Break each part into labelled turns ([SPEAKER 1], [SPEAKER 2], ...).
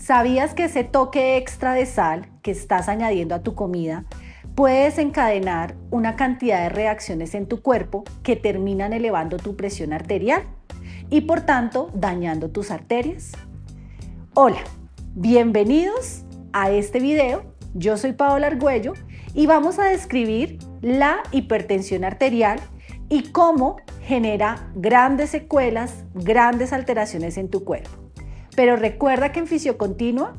[SPEAKER 1] ¿Sabías que ese toque extra de sal que estás añadiendo a tu comida puede desencadenar una cantidad de reacciones en tu cuerpo que terminan elevando tu presión arterial y por tanto dañando tus arterias? Hola, bienvenidos a este video. Yo soy Paola Argüello y vamos a describir la hipertensión arterial y cómo genera grandes secuelas, grandes alteraciones en tu cuerpo. Pero recuerda que en Fisiocontinua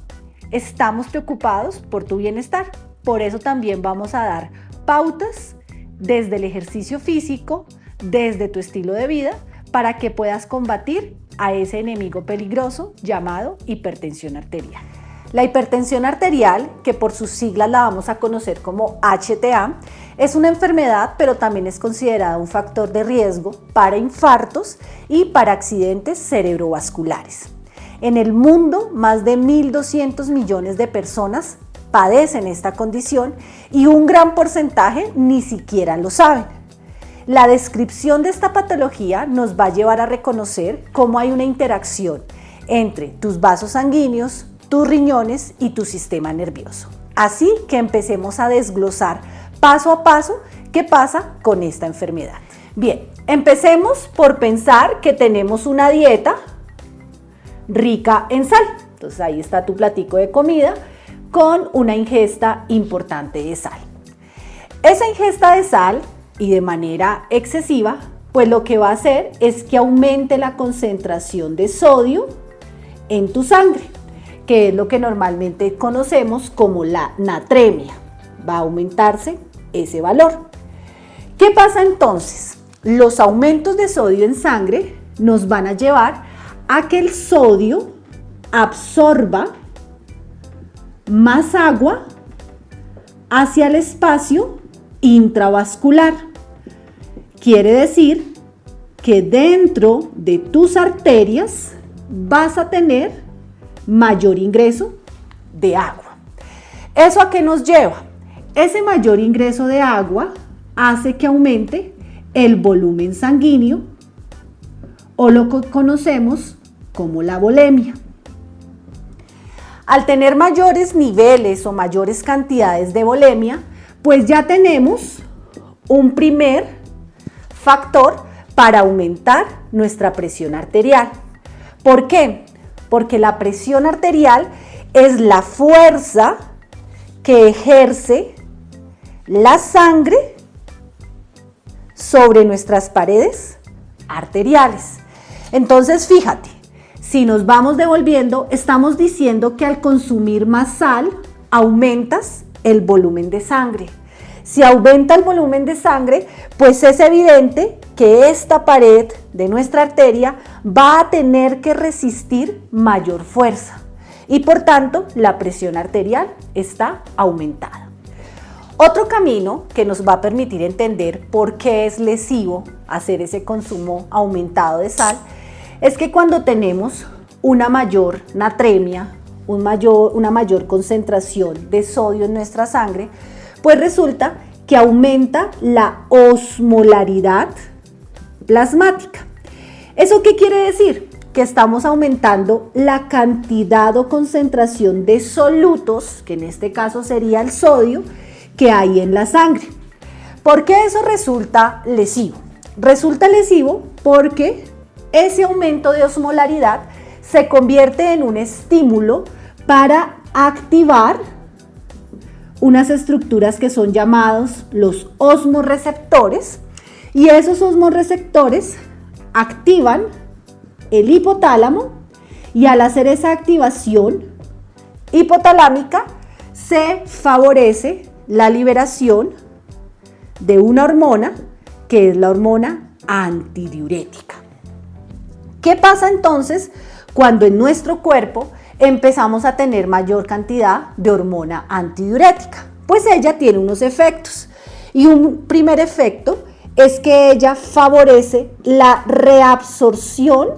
[SPEAKER 1] estamos preocupados por tu bienestar. Por eso también vamos a dar pautas desde el ejercicio físico, desde tu estilo de vida, para que puedas combatir a ese enemigo peligroso llamado hipertensión arterial. La hipertensión arterial, que por sus siglas la vamos a conocer como HTA, es una enfermedad, pero también es considerada un factor de riesgo para infartos y para accidentes cerebrovasculares. En el mundo, más de 1.200 millones de personas padecen esta condición y un gran porcentaje ni siquiera lo saben. La descripción de esta patología nos va a llevar a reconocer cómo hay una interacción entre tus vasos sanguíneos, tus riñones y tu sistema nervioso. Así que empecemos a desglosar paso a paso qué pasa con esta enfermedad. Bien, empecemos por pensar que tenemos una dieta rica en sal. Entonces ahí está tu platico de comida con una ingesta importante de sal. Esa ingesta de sal y de manera excesiva, pues lo que va a hacer es que aumente la concentración de sodio en tu sangre, que es lo que normalmente conocemos como la natremia. Va a aumentarse ese valor. ¿Qué pasa entonces? Los aumentos de sodio en sangre nos van a llevar a que el sodio absorba más agua hacia el espacio intravascular. Quiere decir que dentro de tus arterias vas a tener mayor ingreso de agua. ¿Eso a qué nos lleva? Ese mayor ingreso de agua hace que aumente el volumen sanguíneo o lo que conocemos como la volemia. Al tener mayores niveles o mayores cantidades de volemia, pues ya tenemos un primer factor para aumentar nuestra presión arterial. ¿Por qué? Porque la presión arterial es la fuerza que ejerce la sangre sobre nuestras paredes arteriales. Entonces, fíjate, si nos vamos devolviendo, estamos diciendo que al consumir más sal, aumentas el volumen de sangre. Si aumenta el volumen de sangre, pues es evidente que esta pared de nuestra arteria va a tener que resistir mayor fuerza y por tanto la presión arterial está aumentada. Otro camino que nos va a permitir entender por qué es lesivo hacer ese consumo aumentado de sal es que cuando tenemos una mayor natremia, una mayor concentración de sodio en nuestra sangre, pues resulta que aumenta la osmolaridad plasmática. ¿Eso qué quiere decir? Que estamos aumentando la cantidad o concentración de solutos, que en este caso sería el sodio, que hay en la sangre. ¿Por qué eso resulta lesivo? Resulta lesivo porque ese aumento de osmolaridad se convierte en un estímulo para activar unas estructuras que son llamados los osmorreceptores, y esos osmorreceptores activan el hipotálamo, y al hacer esa activación hipotalámica se favorece la liberación de una hormona que es la hormona antidiurética. ¿Qué pasa entonces cuando en nuestro cuerpo empezamos a tener mayor cantidad de hormona antidiurética? Pues ella tiene unos efectos, y un primer efecto es que ella favorece la reabsorción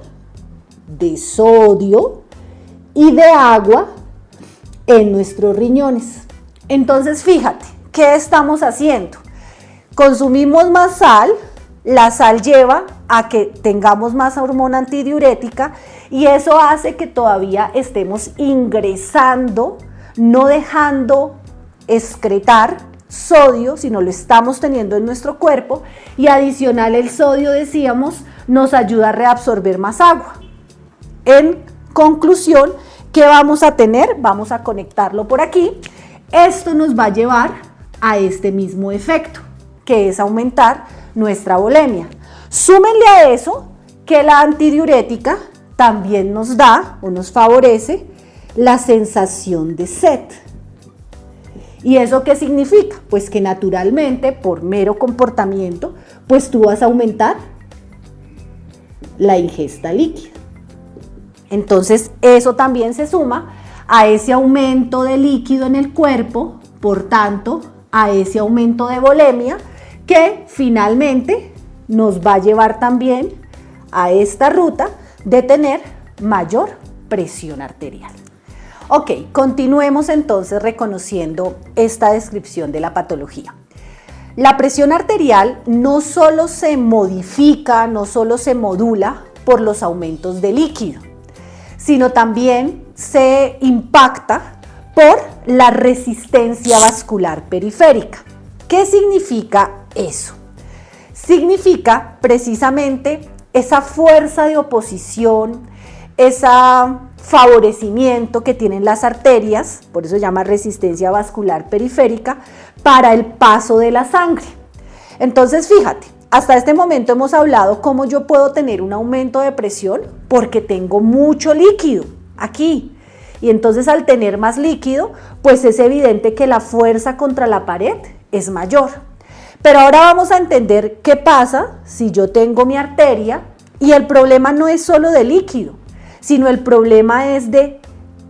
[SPEAKER 1] de sodio y de agua en nuestros riñones. Entonces, fíjate, ¿qué estamos haciendo? Consumimos más sal, la sal lleva a que tengamos más hormona antidiurética Y eso hace que todavía estemos ingresando, no dejando excretar sodio, sino lo estamos teniendo en nuestro cuerpo, y adicional el sodio, decíamos, nos ayuda a reabsorber más agua. En conclusión, ¿qué vamos a tener? Vamos a conectarlo por aquí. Esto nos va a llevar a este mismo efecto, que es aumentar nuestra volemia. Súmenle a eso que la antidiurética también nos da o nos favorece la sensación de sed. ¿Y eso qué significa? Pues que naturalmente, por mero comportamiento, pues tú vas a aumentar la ingesta líquida. Entonces, eso también se suma a ese aumento de líquido en el cuerpo, por tanto, a ese aumento de volemia, que finalmente nos va a llevar también a esta ruta de tener mayor presión arterial. Ok, continuemos entonces reconociendo esta descripción de la patología. La presión arterial no solo se modifica, no solo se modula por los aumentos de líquido, sino también se impacta por la resistencia vascular periférica. ¿Qué significa eso? Significa precisamente esa fuerza de oposición, ese favorecimiento que tienen las arterias, por eso se llama resistencia vascular periférica, para el paso de la sangre. Entonces, fíjate, hasta este momento hemos hablado cómo yo puedo tener un aumento de presión porque tengo mucho líquido aquí. Y entonces al tener más líquido, pues es evidente que la fuerza contra la pared es mayor. Pero ahora vamos a entender qué pasa si yo tengo mi arteria y el problema no es solo de líquido, sino el problema es de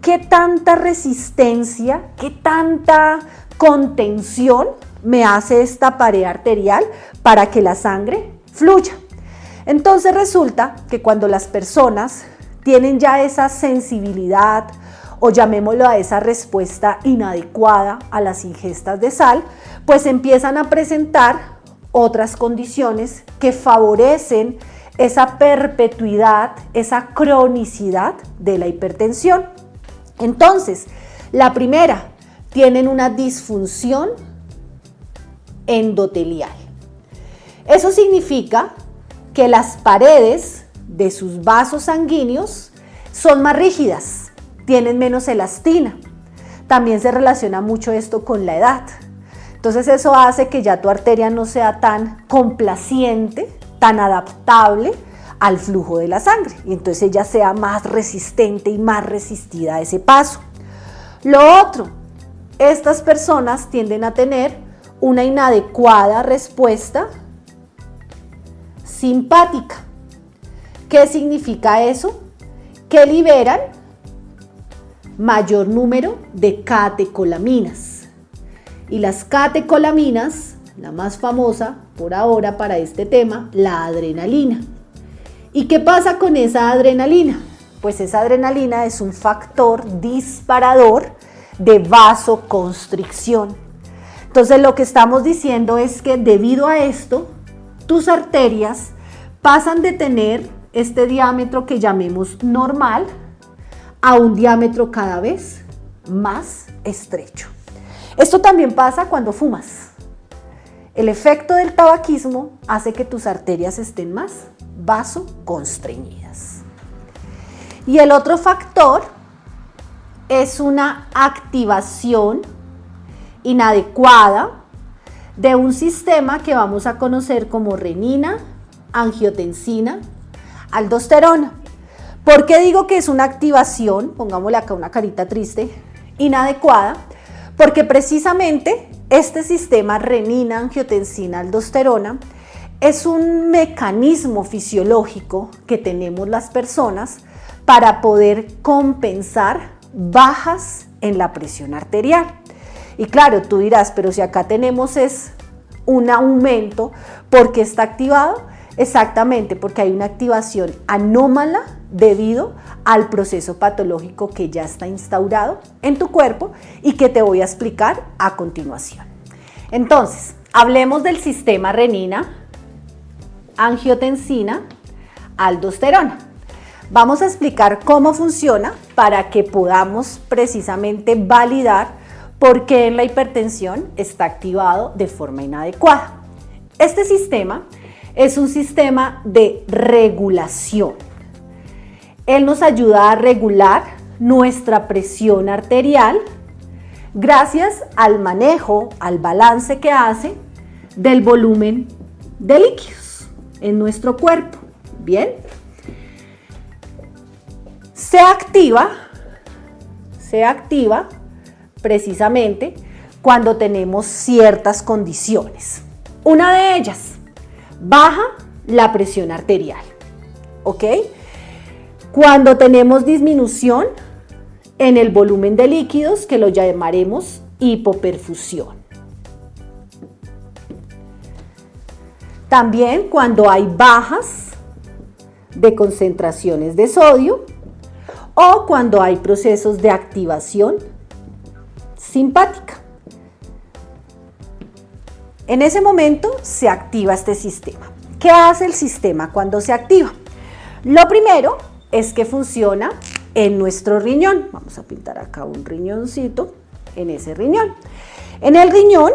[SPEAKER 1] qué tanta resistencia, qué tanta contención me hace esta pared arterial para que la sangre fluya. Entonces resulta que cuando las personas tienen ya esa sensibilidad o llamémoslo a esa respuesta inadecuada a las ingestas de sal, pues empiezan a presentar otras condiciones que favorecen esa perpetuidad, esa cronicidad de la hipertensión. Entonces, la primera, tienen una disfunción endotelial. Eso significa que las paredes de sus vasos sanguíneos son más rígidas, tienen menos elastina. También se relaciona mucho esto con la edad. Entonces eso hace que ya tu arteria no sea tan complaciente, tan adaptable al flujo de la sangre, y entonces ella sea más resistente y más resistida a ese paso. Lo otro, estas personas tienden a tener una inadecuada respuesta simpática. ¿Qué significa eso? Que liberan mayor número de catecolaminas. Y las catecolaminas, la más famosa por ahora para este tema, la adrenalina. ¿Y qué pasa con esa adrenalina? Pues esa adrenalina es un factor disparador de vasoconstricción. Entonces lo que estamos diciendo es que debido a esto, tus arterias pasan de tener este diámetro que llamemos normal a un diámetro cada vez más estrecho. Esto también pasa cuando fumas. El efecto del tabaquismo hace que tus arterias estén más vasoconstreñidas. Y el otro factor es una activación inadecuada de un sistema que vamos a conocer como renina, angiotensina, aldosterona. ¿Por qué digo que es una activación? Pongámosle acá una carita triste, inadecuada, porque precisamente este sistema renina, angiotensina, aldosterona es un mecanismo fisiológico que tenemos las personas para poder compensar bajas en la presión arterial. Y claro, tú dirás, pero si acá tenemos es un aumento, ¿por qué está activado? Exactamente, porque hay una activación anómala debido al proceso patológico que ya está instaurado en tu cuerpo y que te voy a explicar a continuación. Entonces, hablemos del sistema renina, angiotensina, aldosterona. Vamos a explicar cómo funciona para que podamos precisamente validar por qué la hipertensión está activado de forma inadecuada. Este sistema es un sistema de regulación. Él nos ayuda a regular nuestra presión arterial gracias al manejo, al balance que hace del volumen de líquidos en nuestro cuerpo. Bien. Se activa precisamente cuando tenemos ciertas condiciones. Una de ellas, baja la presión arterial, ¿ok? Cuando tenemos disminución en el volumen de líquidos, que lo llamaremos hipoperfusión. También cuando hay bajas de concentraciones de sodio o cuando hay procesos de activación simpática. En ese momento se activa este sistema. ¿Qué hace el sistema cuando se activa? Lo primero es que funciona en nuestro riñón. Vamos a pintar acá un riñoncito en ese riñón. En el riñón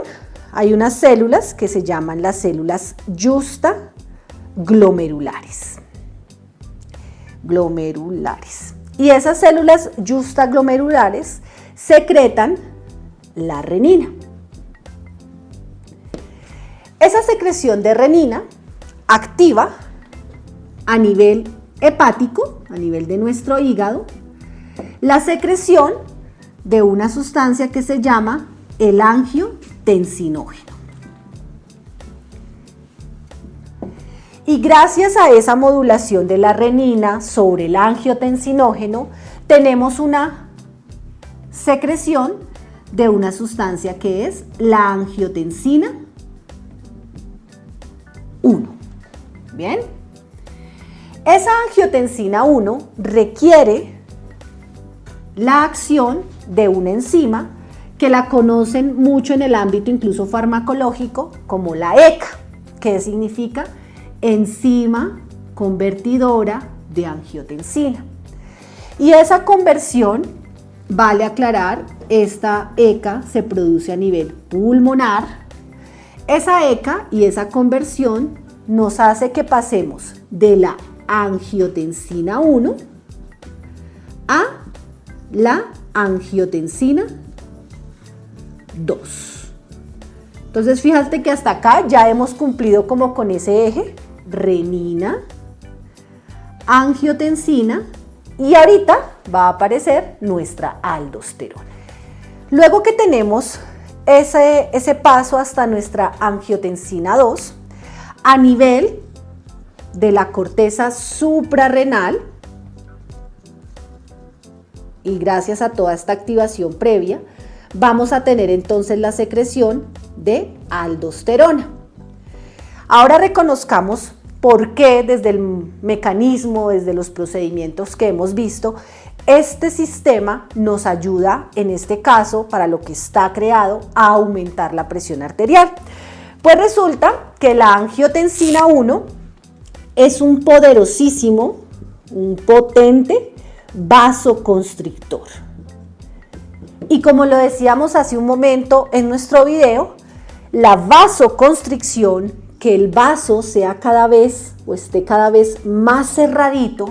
[SPEAKER 1] hay unas células que se llaman las células justaglomerulares. Y esas células justaglomerulares secretan la renina. Esa secreción de renina activa a nivel hepático, a nivel de nuestro hígado, la secreción de una sustancia que se llama el angiotensinógeno. Y gracias a esa modulación de la renina sobre el angiotensinógeno, tenemos una secreción de una sustancia que es la angiotensina 1. Bien. Esa angiotensina 1 requiere la acción de una enzima que la conocen mucho en el ámbito incluso farmacológico como la ECA, que significa enzima convertidora de angiotensina. Y esa conversión, vale aclarar, esta ECA se produce a nivel pulmonar. Esa ECA y esa conversión nos hace que pasemos de la angiotensina 1 a la angiotensina 2. Entonces fíjate que hasta acá ya hemos cumplido como con ese eje, renina, angiotensina, y ahorita va a aparecer nuestra aldosterona. Luego que tenemos ese paso hasta nuestra angiotensina 2, a nivel de la corteza suprarrenal, y gracias a toda esta activación previa, vamos a tener entonces la secreción de aldosterona. Ahora reconozcamos por qué desde el mecanismo, desde los procedimientos que hemos visto, este sistema nos ayuda, en este caso, para lo que está creado, a aumentar la presión arterial. Pues resulta que la angiotensina 1 es un poderosísimo, un potente vasoconstrictor. Y como lo decíamos hace un momento en nuestro video, la vasoconstricción, que el vaso sea cada vez o esté cada vez más cerradito,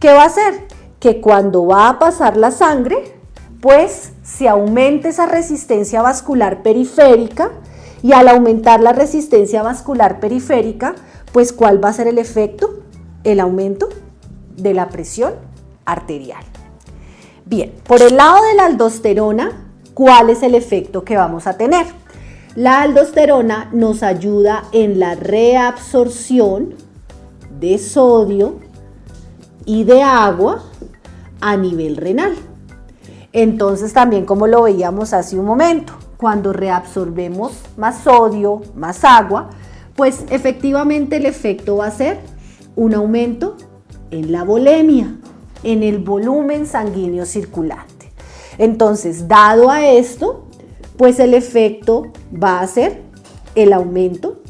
[SPEAKER 1] ¿qué va a hacer? Que cuando va a pasar la sangre, pues se aumente esa resistencia vascular periférica, y al aumentar la resistencia vascular periférica, pues ¿cuál va a ser el efecto? El aumento de la presión arterial. Bien, por el lado de la aldosterona, ¿cuál es el efecto que vamos a tener? La aldosterona nos ayuda en la reabsorción de sodio y de agua a nivel renal. Entonces también, como lo veíamos hace un momento, cuando reabsorbemos más sodio, más agua, pues efectivamente el efecto va a ser un aumento en la volemia, en el volumen sanguíneo circulante. Entonces, dado a esto, pues el efecto va a ser el aumento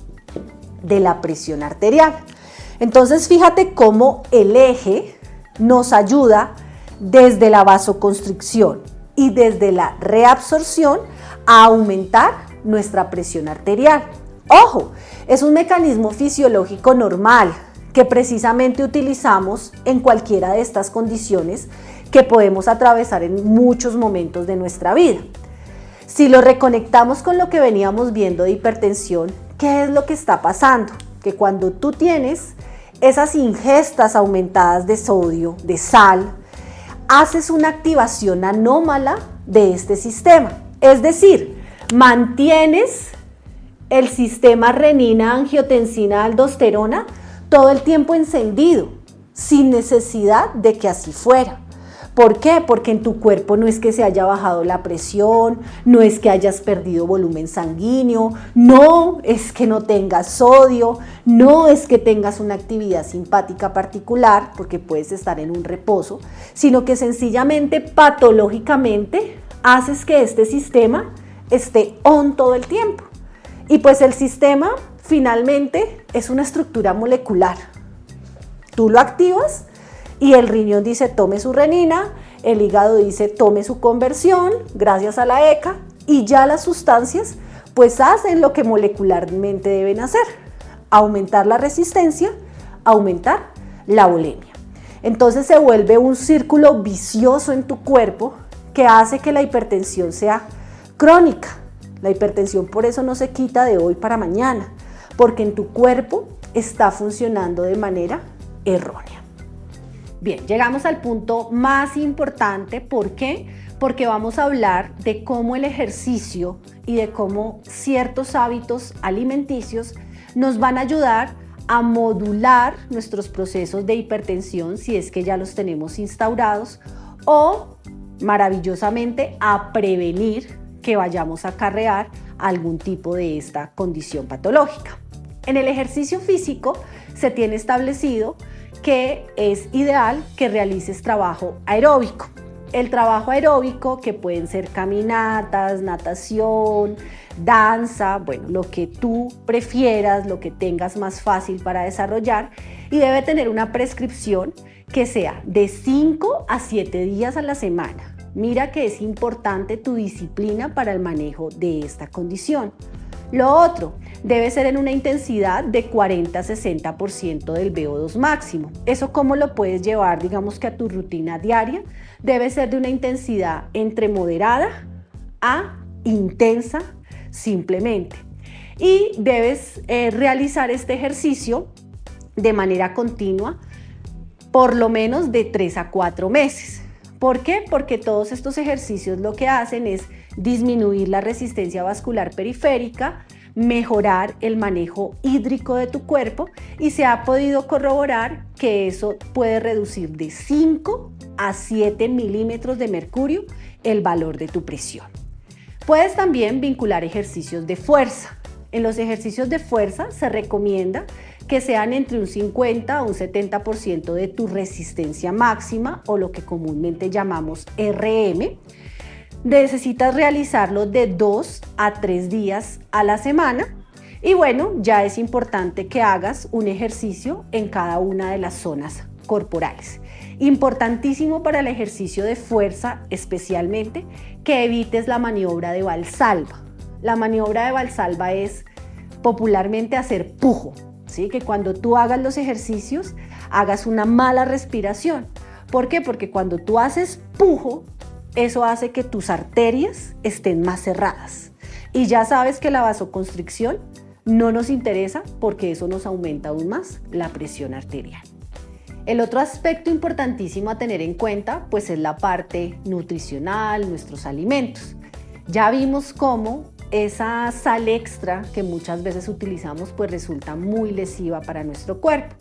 [SPEAKER 1] de la presión arterial. Entonces, fíjate cómo el eje nos ayuda desde la vasoconstricción y desde la reabsorción a aumentar nuestra presión arterial. Ojo, es un mecanismo fisiológico normal que precisamente utilizamos en cualquiera de estas condiciones que podemos atravesar en muchos momentos de nuestra vida. Si lo reconectamos con lo que veníamos viendo de hipertensión, ¿qué es lo que está pasando? Que cuando tú tienes esas ingestas aumentadas de sodio, de sal, haces una activación anómala de este sistema. Es decir, mantienes el sistema renina-angiotensina-aldosterona todo el tiempo encendido, sin necesidad de que así fuera. ¿Por qué? Porque en tu cuerpo no es que se haya bajado la presión, no es que hayas perdido volumen sanguíneo, no es que no tengas sodio, no es que tengas una actividad simpática particular, porque puedes estar en un reposo, sino que sencillamente patológicamente haces que este sistema esté on todo el tiempo. Y pues el sistema finalmente es una estructura molecular. Tú lo activas y el riñón dice tome su renina, el hígado dice tome su conversión gracias a la ECA y ya las sustancias pues hacen lo que molecularmente deben hacer, aumentar la resistencia, aumentar la bulimia. Entonces se vuelve un círculo vicioso en tu cuerpo que hace que la hipertensión sea crónica. La hipertensión por eso no se quita de hoy para mañana, porque en tu cuerpo está funcionando de manera errónea. Bien, llegamos al punto más importante. ¿Por qué? Porque vamos a hablar de cómo el ejercicio y de cómo ciertos hábitos alimenticios nos van a ayudar a modular nuestros procesos de hipertensión si es que ya los tenemos instaurados o maravillosamente a prevenir que vayamos a acarrear algún tipo de esta condición patológica. En el ejercicio físico se tiene establecido que es ideal que realices trabajo aeróbico. El trabajo aeróbico, que pueden ser caminatas, natación, danza, bueno, lo que tú prefieras, lo que tengas más fácil para desarrollar, y debe tener una prescripción que sea de 5 a 7 días a la semana. Mira que es importante tu disciplina para el manejo de esta condición. Lo otro, debe ser en una intensidad de 40 a 60% del VO2 máximo. ¿Eso cómo lo puedes llevar, digamos que a tu rutina diaria? Debe ser de una intensidad entre moderada a intensa simplemente. Y debes realizar este ejercicio de manera continua por lo menos de 3 a 4 meses. ¿Por qué? Porque todos estos ejercicios lo que hacen es disminuir la resistencia vascular periférica, mejorar el manejo hídrico de tu cuerpo y se ha podido corroborar que eso puede reducir de 5 a 7 milímetros de mercurio el valor de tu presión. Puedes también vincular ejercicios de fuerza. En los ejercicios de fuerza se recomienda que sean entre un 50 a un 70% de tu resistencia máxima o lo que comúnmente llamamos RM. Necesitas realizarlo de 2 a 3 días a la semana y bueno, ya es importante que hagas un ejercicio en cada una de las zonas corporales. Importantísimo para el ejercicio de fuerza especialmente que evites la maniobra de Valsalva. La maniobra de Valsalva es popularmente hacer pujo, ¿sí? Que cuando tú hagas los ejercicios hagas una mala respiración. ¿Por qué? Porque cuando tú haces pujo, eso hace que tus arterias estén más cerradas. Y ya sabes que la vasoconstricción no nos interesa porque eso nos aumenta aún más la presión arterial. El otro aspecto importantísimo a tener en cuenta pues es la parte nutricional, nuestros alimentos. Ya vimos cómo esa sal extra que muchas veces utilizamos pues resulta muy lesiva para nuestro cuerpo.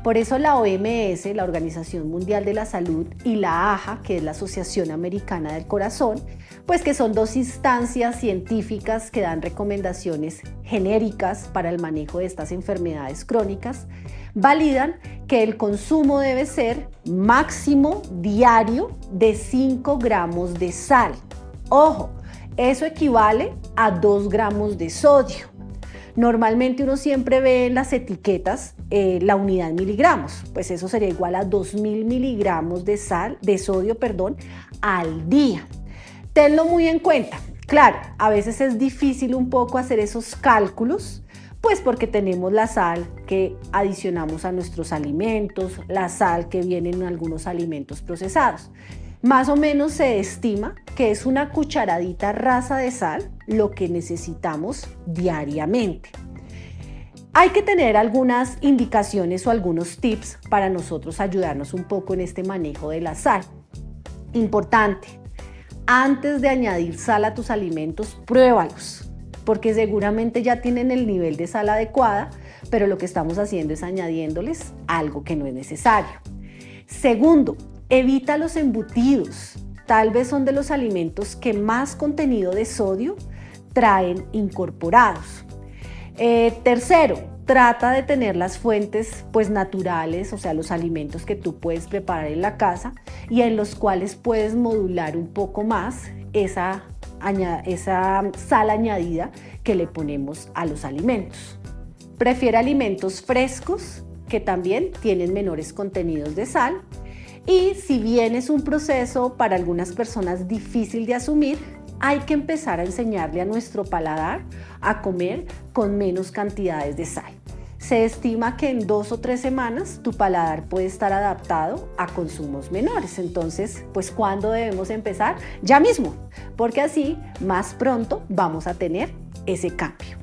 [SPEAKER 1] Por eso la OMS, la Organización Mundial de la Salud, y la AHA, que es la Asociación Americana del Corazón, pues que son dos instancias científicas que dan recomendaciones genéricas para el manejo de estas enfermedades crónicas, validan que el consumo debe ser máximo diario de 5 gramos de sal. Ojo, eso equivale a 2 gramos de sodio. Normalmente uno siempre ve en las etiquetas la unidad en miligramos, pues eso sería igual a 2000 miligramos de sodio, al día. Tenlo muy en cuenta. Claro, a veces es difícil un poco hacer esos cálculos, pues porque tenemos la sal que adicionamos a nuestros alimentos, la sal que viene en algunos alimentos procesados. Más o menos se estima que es una cucharadita rasa de sal lo que necesitamos diariamente. Hay que tener algunas indicaciones o algunos tips para nosotros ayudarnos un poco en este manejo de la sal. Importante, antes de añadir sal a tus alimentos, pruébalos, porque seguramente ya tienen el nivel de sal adecuada, pero lo que estamos haciendo es añadiéndoles algo que no es necesario. Segundo, evita los embutidos. Tal vez son de los alimentos que más contenido de sodio traen incorporados. Tercero, trata de tener las fuentes naturales, o sea, los alimentos que tú puedes preparar en la casa y en los cuales puedes modular un poco más esa sal añadida que le ponemos a los alimentos. Prefiere alimentos frescos que también tienen menores contenidos de sal. Y si bien es un proceso para algunas personas difícil de asumir, hay que empezar a enseñarle a nuestro paladar a comer con menos cantidades de sal. Se estima que en 2 o 3 semanas tu paladar puede estar adaptado a consumos menores. Entonces, pues ¿cuándo debemos empezar? Ya mismo, porque así más pronto vamos a tener ese cambio.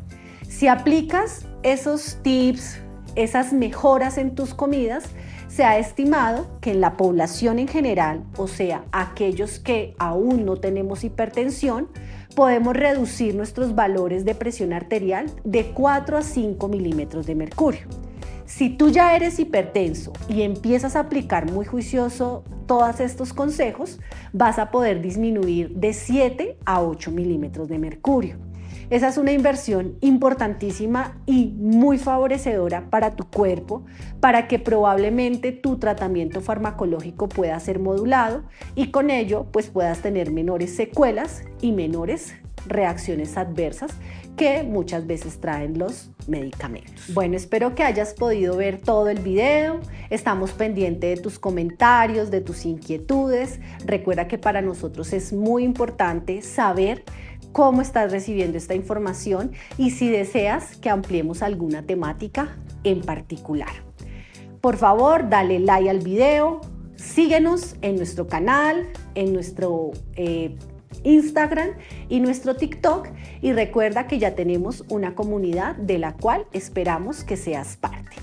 [SPEAKER 1] Si aplicas esos tips, esas mejoras en tus comidas, se ha estimado que en la población en general, o sea, aquellos que aún no tenemos hipertensión, podemos reducir nuestros valores de presión arterial de 4 a 5 milímetros de mercurio. Si tú ya eres hipertenso y empiezas a aplicar muy juicioso todos estos consejos, vas a poder disminuir de 7 a 8 milímetros de mercurio. Esa es una inversión importantísima y muy favorecedora para tu cuerpo, para que probablemente tu tratamiento farmacológico pueda ser modulado y con ello pues puedas tener menores secuelas y menores reacciones adversas que muchas veces traen los medicamentos. Bueno, espero que hayas podido ver todo el video. Estamos pendientes de tus comentarios, de tus inquietudes. Recuerda que para nosotros es muy importante saber cómo estás recibiendo esta información y si deseas que ampliemos alguna temática en particular. Por favor, dale like al video, síguenos en nuestro canal, en nuestro Instagram y nuestro TikTok y recuerda que ya tenemos una comunidad de la cual esperamos que seas parte.